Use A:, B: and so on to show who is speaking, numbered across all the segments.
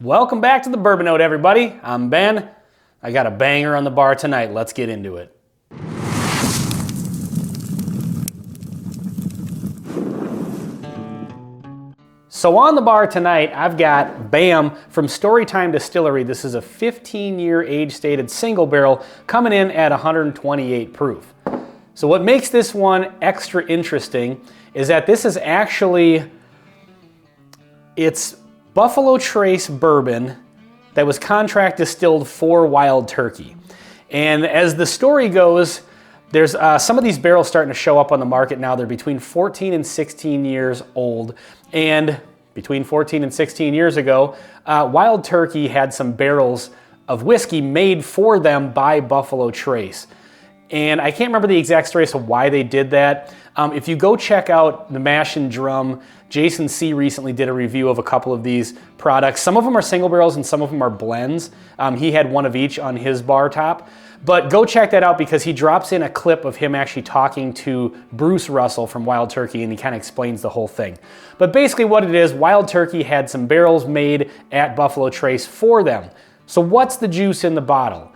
A: Welcome back to the Bourbon Note, everybody. I'm Ben. I got a banger on the bar tonight. Let's get into it. So on the bar tonight, I've got BAM from Storytime Distillery. This is a 15-year age-stated single barrel coming in at 128 proof. So what makes this one extra interesting is that this is actually, it's Buffalo Trace bourbon that was contract distilled for Wild Turkey. And as the story goes, there's some of these barrels starting to show up on the market now. They're between 14 and 16 years old. And between 14 and 16 years ago, Wild Turkey had some barrels of whiskey made for them by Buffalo Trace. And I can't remember the exact story as to why they did that. If you go check out the Mash and Drum, Jason C. recently did a review of a couple of these products. Some of them are single barrels and some of them are blends. He had one of each on his bar top. But go check that out because he drops in a clip of him actually talking to Bruce Russell from Wild Turkey, and he kind of explains the whole thing. But basically what it is, Wild Turkey had some barrels made at Buffalo Trace for them. So what's the juice in the bottle?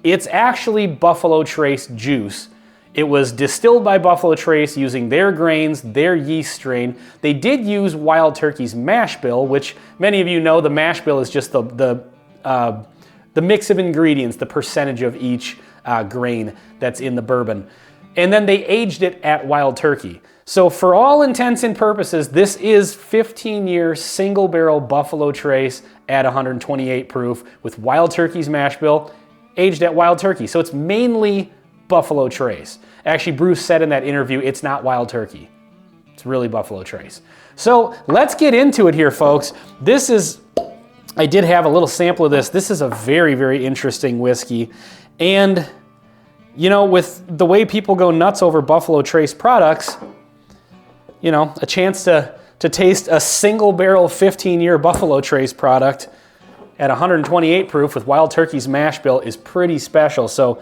A: It's actually Buffalo Trace juice. It was distilled by Buffalo Trace using their grains, their yeast strain. They did use Wild Turkey's mash bill, which many of you know the mash bill is just the mix of ingredients, the percentage of each grain that's in the bourbon. And then they aged it at Wild Turkey. So for all intents and purposes, this is 15-year single barrel Buffalo Trace at 128 proof with Wild Turkey's mash bill, aged at Wild Turkey. So it's mainly Buffalo Trace. Actually, Bruce said in that interview, it's not Wild Turkey. It's really Buffalo Trace. So let's get into it here, folks. This is, I did have a little sample of this. This is a very, very interesting whiskey. And, you know, with the way people go nuts over Buffalo Trace products, you know, a chance to taste a single barrel 15-year Buffalo Trace product at 128 proof with Wild Turkey's mash bill is pretty special. So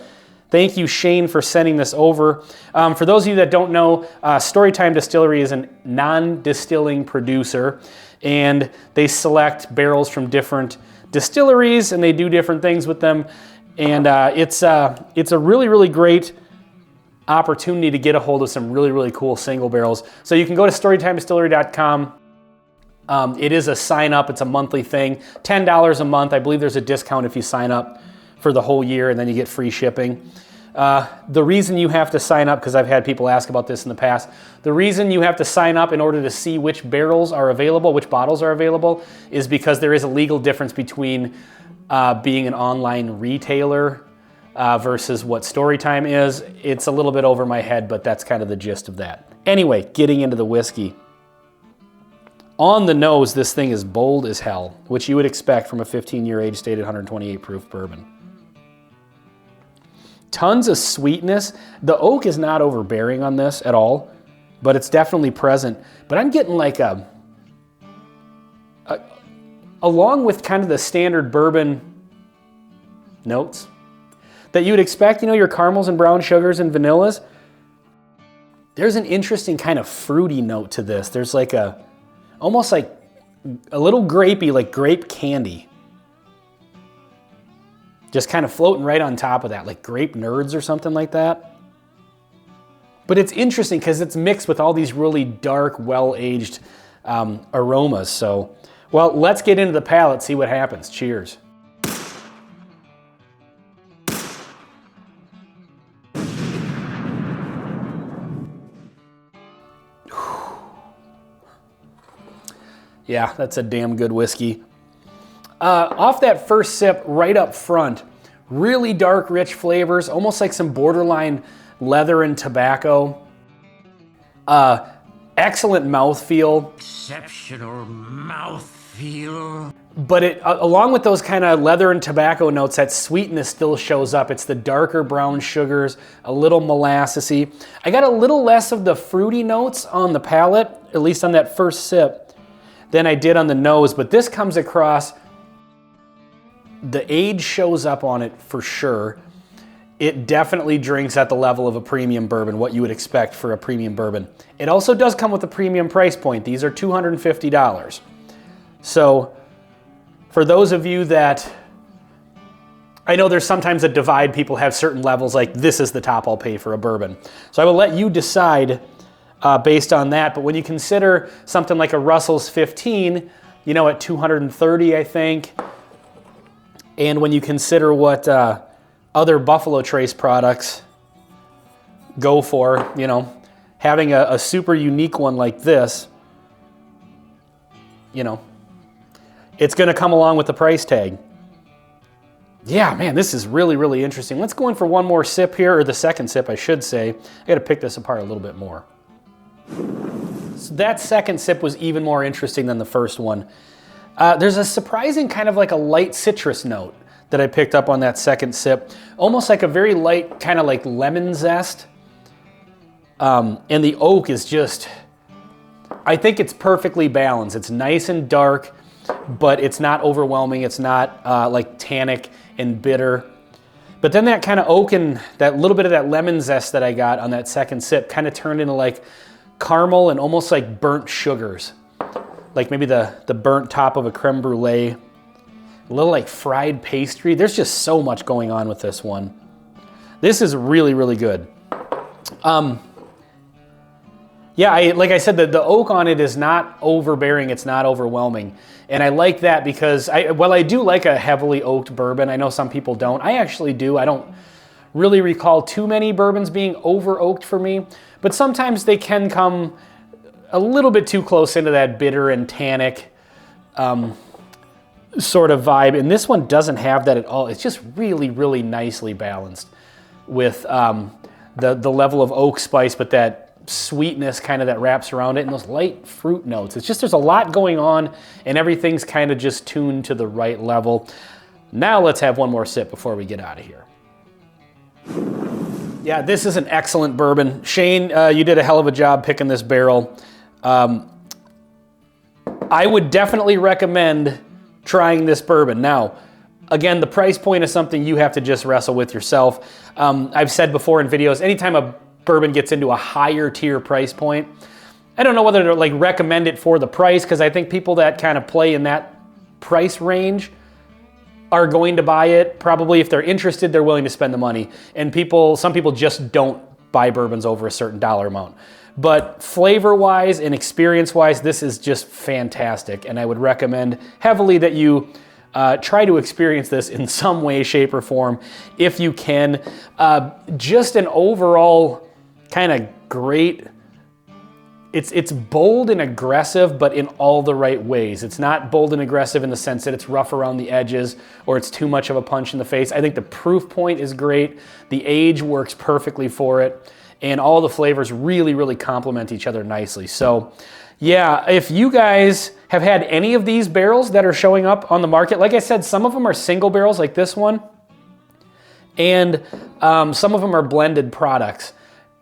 A: thank you, Shane, for sending this over. For those of you that don't know, Storytime Distillery is a non-distilling producer, and they select barrels from different distilleries, and they do different things with them. And it's a really, really great opportunity to get a hold of some really, really cool single barrels. So you can go to StorytimeDistillery.com. It is a sign up, it's a monthly thing, $10 a month. I believe there's a discount if you sign up for the whole year and then you get free shipping. The reason you have to sign up, because I've had people ask about this in the past, the reason you have to sign up in order to see which barrels are available, which bottles are available, is because there is a legal difference between being an online retailer versus what Storytime is. It's a little bit over my head, but that's kind of the gist of that. Anyway, getting into the whiskey. On the nose, this thing is bold as hell, which you would expect from a 15-year age-stated 128 proof bourbon. Tons of sweetness. The oak is not overbearing on this at all, but it's definitely present. But I'm getting like along with kind of the standard bourbon notes that you would expect, you know, your caramels and brown sugars and vanillas, there's an interesting kind of fruity note to this. There's like almost like a little grapey, like grape candy. Just kind of floating right on top of that, like grape nerds or something like that. But it's interesting because it's mixed with all these really dark, well-aged aromas. So, well, let's get into the palate, see what happens. Cheers. Yeah, that's a damn good whiskey. Off that first sip, right up front, really dark, rich flavors, almost like some borderline leather and tobacco. Excellent mouthfeel.
B: Exceptional mouthfeel.
A: But it, along with those kind of leather and tobacco notes, that sweetness still shows up. It's the darker brown sugars, a little molassesy. I got a little less of the fruity notes on the palate, at least on that first sip, than I did on the nose, but this comes across, the age shows up on it for sure. It definitely drinks at the level of a premium bourbon, what you would expect for a premium bourbon. It also does come with a premium price point. These are $250. So for those of you that, I know there's sometimes a divide, people have certain levels, like this is the top I'll pay for a bourbon. So I will let you decide based on that, but when you consider something like a Russell's 15, you know, at 230, I think, and when you consider what other Buffalo Trace products go for, you know, having a super unique one like this, you know, it's going to come along with the price tag. Yeah, man, this is really, really interesting. Let's go in for one more sip here, or the second sip, I should say. I got to pick this apart a little bit more. So that second sip was even more interesting than the first one. There's a surprising kind of like a light citrus note that I picked up on that second sip. Almost like a very light kind of like lemon zest. And the oak is just, I think it's perfectly balanced. It's nice and dark, but it's not overwhelming. It's not like tannic and bitter. But then that kind of oak and that little bit of that lemon zest that I got on that second sip kind of turned into like caramel and almost like burnt sugars. Like maybe the burnt top of a creme brulee. A little like fried pastry. There's just so much going on with this one. This is really, really good. Yeah, like I said, the oak on it is not overbearing, it's not overwhelming. And I like that because, while I do like a heavily oaked bourbon, I know some people don't. I actually do. I don't really recall too many bourbons being over oaked for me, but sometimes they can come a little bit too close into that bitter and tannic sort of vibe. And this one doesn't have that at all. It's just really, really nicely balanced with the level of oak spice, but that sweetness kind of that wraps around it and those light fruit notes. It's just, there's a lot going on and everything's kind of just tuned to the right level. Now let's have one more sip before we get out of here. Yeah, this is an excellent bourbon. Shane, you did a hell of a job picking this barrel. I would definitely recommend trying this bourbon. Now, again, the price point is something you have to just wrestle with yourself. I've said before in videos, anytime a bourbon gets into a higher tier price point, I don't know whether to like recommend it for the price, because I think people that kind of play in that price range are going to buy it. Probably if they're interested, they're willing to spend the money. And some people just don't buy bourbons over a certain dollar amount. But flavor-wise and experience-wise, this is just fantastic. And I would recommend heavily that you try to experience this in some way, shape, or form if you can. Just an overall kind of great, it's bold and aggressive, but in all the right ways. It's not bold and aggressive in the sense that it's rough around the edges or it's too much of a punch in the face. I think the proof point is great. The age works perfectly for it. And all the flavors really, really complement each other nicely. So yeah, if you guys have had any of these barrels that are showing up on the market, like I said, some of them are single barrels like this one, and some of them are blended products,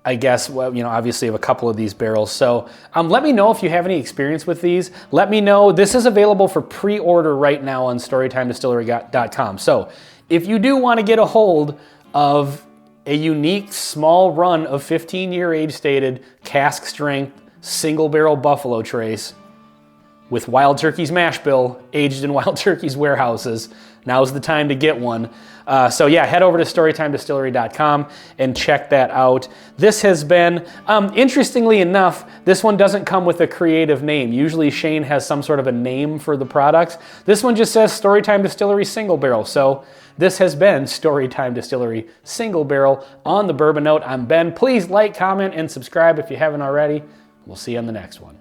A: I guess, well, you know, obviously of a couple of these barrels. So let me know if you have any experience with these. Let me know. This is available for pre-order right now on StorytimeDistillery.com. So if you do want to get a hold of a unique small run of 15-year age-stated cask strength single barrel Buffalo Trace with Wild Turkey's mash bill aged in Wild Turkey's warehouses, now's the time to get one. So yeah, head over to StorytimeDistillery.com and check that out. This has been, interestingly enough, this one doesn't come with a creative name. Usually Shane has some sort of a name for the products. This one just says Storytime Distillery Single Barrel. So this has been Storytime Distillery Single Barrel on the Bourbon Note. I'm Ben. Please like, comment, and subscribe if you haven't already. We'll see you on the next one.